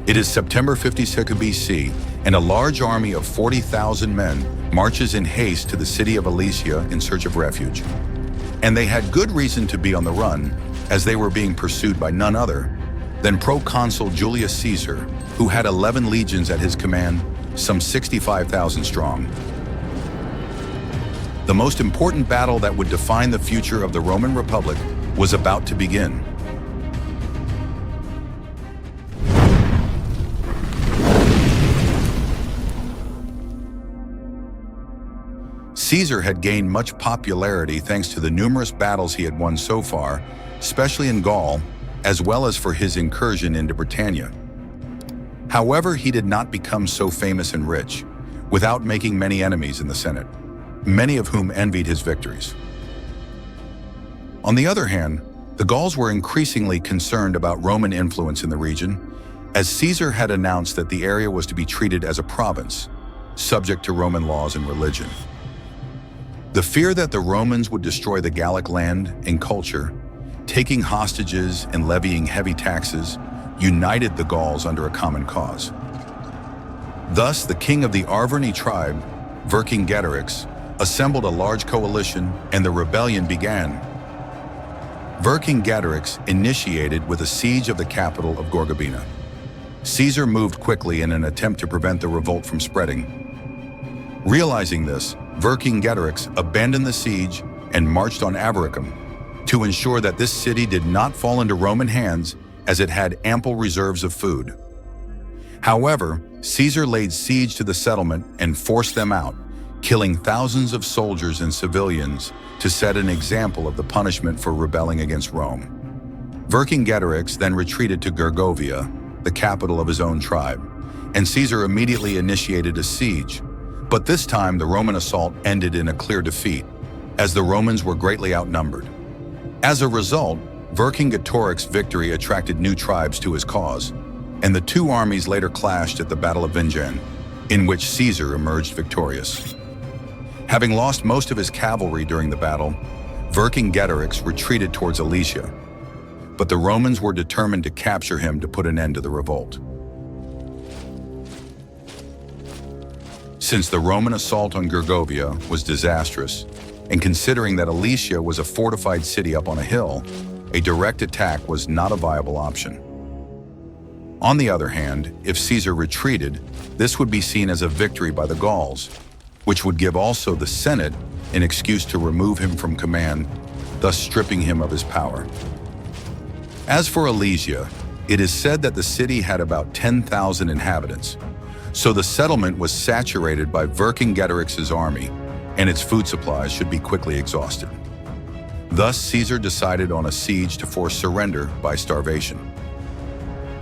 It is September 52 BC, and a large army of 40,000 men marches in haste to the city of Alesia in search of refuge. And they had good reason to be on the run, as they were being pursued by none other than proconsul Julius Caesar, who had 11 legions at his command, some 65,000 strong. The most important battle that would define the future of the Roman Republic was about to begin. Caesar had gained much popularity thanks to the numerous battles he had won so far, especially in Gaul, as well as for his incursion into Britannia. However, he did not become so famous and rich without making many enemies in the Senate, many of whom envied his victories. On the other hand, the Gauls were increasingly concerned about Roman influence in the region, as Caesar had announced that the area was to be treated as a province, subject to Roman laws and religion. The fear that the Romans would destroy the Gallic land and culture, taking hostages and levying heavy taxes, united the Gauls under a common cause. Thus, the king of the Arverni tribe, Vercingetorix, assembled a large coalition and the rebellion began. Vercingetorix initiated with a siege of the capital of Gorgobina. Caesar moved quickly in an attempt to prevent the revolt from spreading. Realizing this, Vercingetorix abandoned the siege and marched on Avaricum to ensure that this city did not fall into Roman hands, as it had ample reserves of food. However, Caesar laid siege to the settlement and forced them out, killing thousands of soldiers and civilians to set an example of the punishment for rebelling against Rome. Vercingetorix then retreated to Gergovia, the capital of his own tribe, and Caesar immediately initiated a siege. But this time, the Roman assault ended in a clear defeat, as the Romans were greatly outnumbered. As a result, Vercingetorix's victory attracted new tribes to his cause, and the two armies later clashed at the Battle of Vincennes, in which Caesar emerged victorious. Having lost most of his cavalry during the battle, Vercingetorix retreated towards Alesia, but the Romans were determined to capture him to put an end to the revolt. Since the Roman assault on Gergovia was disastrous, and considering that Alesia was a fortified city up on a hill, a direct attack was not a viable option. On the other hand, if Caesar retreated, this would be seen as a victory by the Gauls, which would give also the Senate an excuse to remove him from command, thus stripping him of his power. As for Alesia, it is said that the city had about 10,000 inhabitants, so the settlement was saturated by Vercingetorix's army, and its food supplies should be quickly exhausted. Thus, Caesar decided on a siege to force surrender by starvation.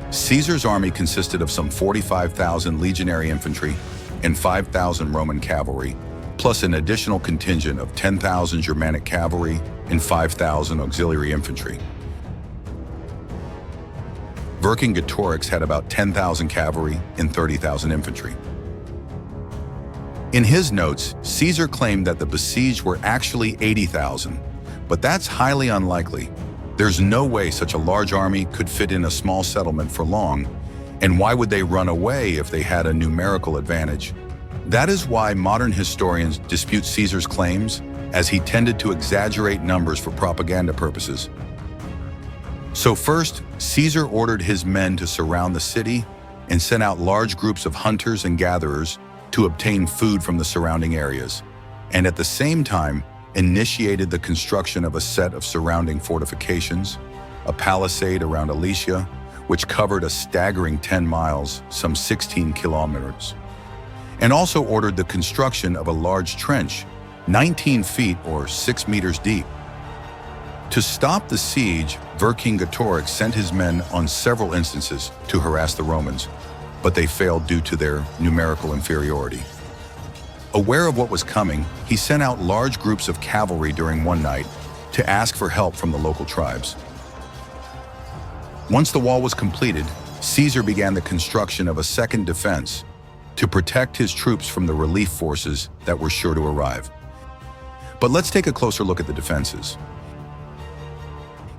Caesar's army consisted of some 45,000 legionary infantry and 5,000 Roman cavalry, plus an additional contingent of 10,000 Germanic cavalry and 5,000 auxiliary infantry. Vercingetorix had about 10,000 cavalry and 30,000 infantry. In his notes, Caesar claimed that the besieged were actually 80,000, but that's highly unlikely. There's no way such a large army could fit in a small settlement for long, and why would they run away if they had a numerical advantage? That is why modern historians dispute Caesar's claims, as he tended to exaggerate numbers for propaganda purposes. So first, Caesar ordered his men to surround the city and sent out large groups of hunters and gatherers to obtain food from the surrounding areas, and at the same time initiated the construction of a set of surrounding fortifications, a palisade around Alesia, which covered a staggering 10 miles, some 16 kilometers, and also ordered the construction of a large trench, 19 feet or 6 meters deep. To stop the siege, Vercingetorix sent his men on several instances to harass the Romans, but they failed due to their numerical inferiority. Aware of what was coming, he sent out large groups of cavalry during one night to ask for help from the local tribes. Once the wall was completed, Caesar began the construction of a second defense to protect his troops from the relief forces that were sure to arrive. But let's take a closer look at the defenses.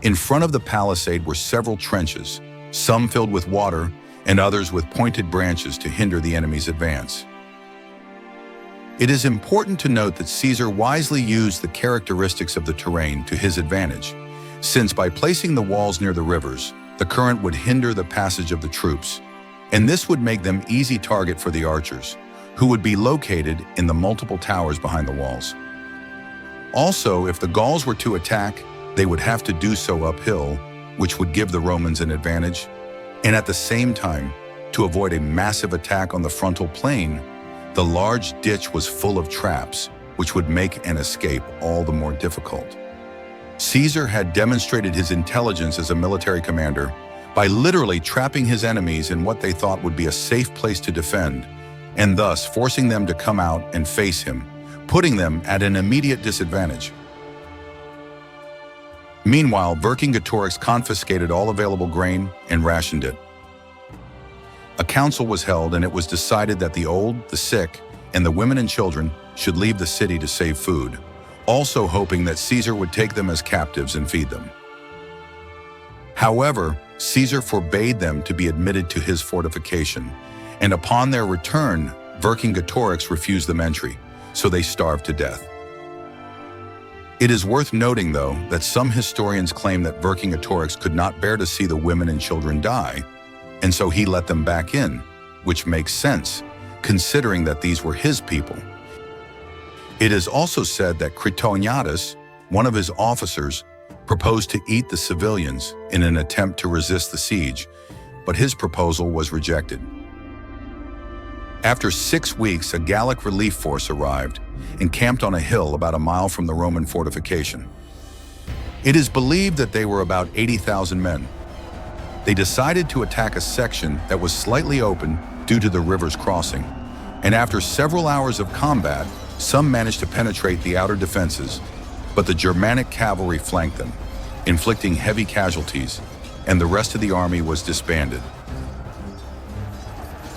In front of the palisade were several trenches, some filled with water and others with pointed branches to hinder the enemy's advance. It is important to note that Caesar wisely used the characteristics of the terrain to his advantage, since by placing the walls near the rivers, the current would hinder the passage of the troops, and this would make them easy target for the archers, who would be located in the multiple towers behind the walls. Also, if the Gauls were to attack, they would have to do so uphill, which would give the Romans an advantage, and at the same time, to avoid a massive attack on the frontal plain, the large ditch was full of traps, which would make an escape all the more difficult. Caesar had demonstrated his intelligence as a military commander by literally trapping his enemies in what they thought would be a safe place to defend, and thus forcing them to come out and face him, putting them at an immediate disadvantage. Meanwhile, Vercingetorix confiscated all available grain and rationed it. A council was held, and it was decided that the old, the sick, and the women and children should leave the city to save food, also hoping that Caesar would take them as captives and feed them. However, Caesar forbade them to be admitted to his fortification, and upon their return, Vercingetorix refused them entry, so they starved to death. It is worth noting, though, that some historians claim that Vercingetorix could not bear to see the women and children die, and so he let them back in, which makes sense, considering that these were his people. It is also said that Critognatus, one of his officers, proposed to eat the civilians in an attempt to resist the siege, but his proposal was rejected. After 6 weeks, a Gallic relief force arrived and camped on a hill about a mile from the Roman fortification. It is believed that they were about 80,000 men. They decided to attack a section that was slightly open due to the river's crossing, and after several hours of combat, some managed to penetrate the outer defenses, but the Germanic cavalry flanked them, inflicting heavy casualties, and the rest of the army was disbanded.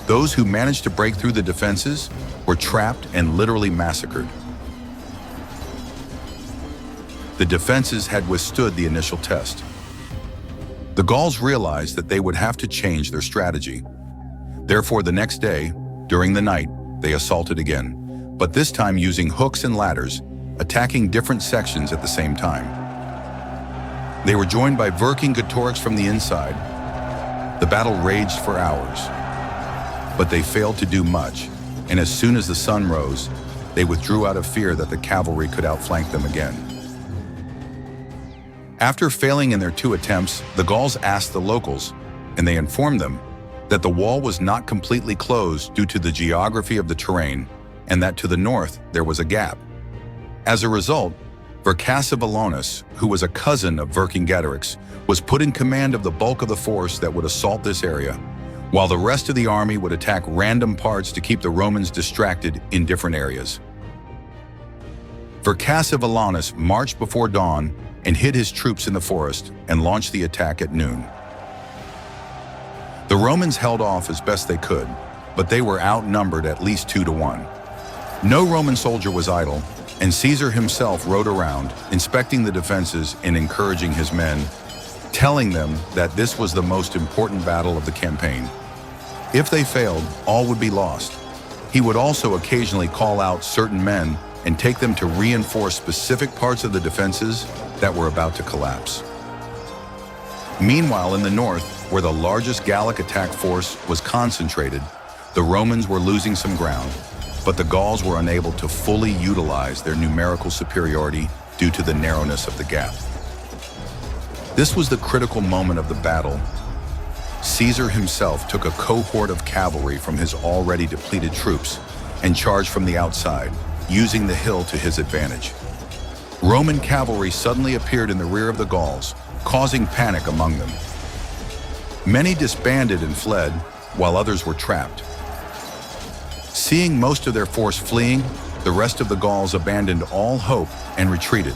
Those who managed to break through the defenses were trapped and literally massacred. The defenses had withstood the initial test. The Gauls realized that they would have to change their strategy. Therefore, the next day, during the night, they assaulted again, but this time using hooks and ladders, attacking different sections at the same time. They were joined by Vercingetorix from the inside. The battle raged for hours, but they failed to do much, and as soon as the sun rose, they withdrew out of fear that the cavalry could outflank them again. After failing in their 2 attempts, the Gauls asked the locals, and they informed them, that the wall was not completely closed due to the geography of the terrain, and that to the north there was a gap. As a result, Vercassivellaunus, who was a cousin of Vercingetorix, was put in command of the bulk of the force that would assault this area, while the rest of the army would attack random parts to keep the Romans distracted in different areas. Vercassivellaunus marched before dawn and hid his troops in the forest and launched the attack at noon. The Romans held off as best they could, but they were outnumbered at least 2 to 1. No Roman soldier was idle, and Caesar himself rode around, inspecting the defenses and encouraging his men, telling them that this was the most important battle of the campaign. If they failed, all would be lost. He would also occasionally call out certain men and take them to reinforce specific parts of the defenses that were about to collapse. Meanwhile, in the north, where the largest Gallic attack force was concentrated, the Romans were losing some ground, but the Gauls were unable to fully utilize their numerical superiority due to the narrowness of the gap. This was the critical moment of the battle. Caesar himself took a cohort of cavalry from his already depleted troops and charged from the outside, using the hill to his advantage. Roman cavalry suddenly appeared in the rear of the Gauls, causing panic among them. Many disbanded and fled, while others were trapped. Seeing most of their force fleeing, the rest of the Gauls abandoned all hope and retreated.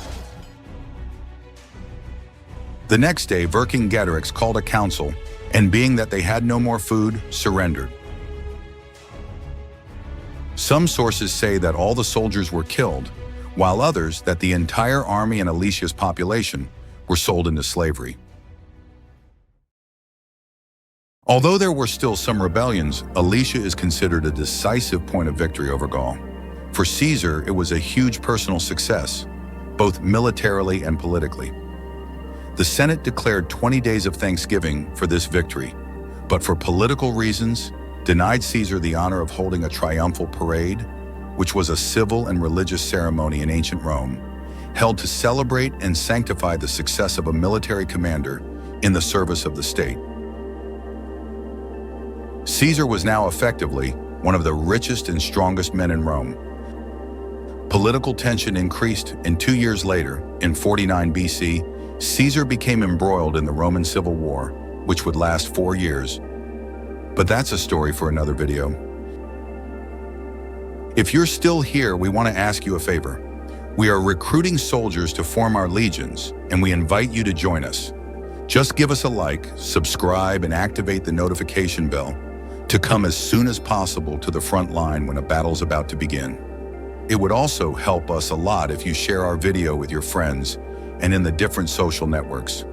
The next day, Vercingetorix called a council, and being that they had no more food, surrendered. Some sources say that all the soldiers were killed, while others that the entire army and Alicia's population were sold into slavery. Although there were still some rebellions, Alicia is considered a decisive point of victory over Gaul. For Caesar, it was a huge personal success, both militarily and politically. The Senate declared 20 days of thanksgiving for this victory, but for political reasons, denied Caesar the honor of holding a triumphal parade, which was a civil and religious ceremony in ancient Rome, held to celebrate and sanctify the success of a military commander in the service of the state. Caesar was now effectively one of the richest and strongest men in Rome. Political tension increased, and 2 years later, in 49 BC, Caesar became embroiled in the Roman Civil War, which would last 4 years. But that's a story for another video. If you're still here, we want to ask you a favor. We are recruiting soldiers to form our legions, and we invite you to join us. Just give us a like, subscribe, and activate the notification bell to come as soon as possible to the front line when a battle's about to begin. It would also help us a lot if you share our video with your friends and in the different social networks.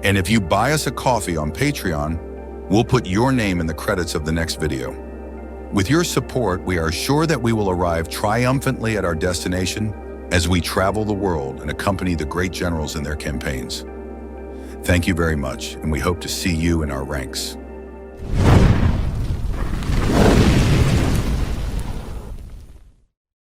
And if you buy us a coffee on Patreon, we'll put your name in the credits of the next video. With your support, we are sure that we will arrive triumphantly at our destination as we travel the world and accompany the great generals in their campaigns. Thank you very much, and we hope to see you in our ranks.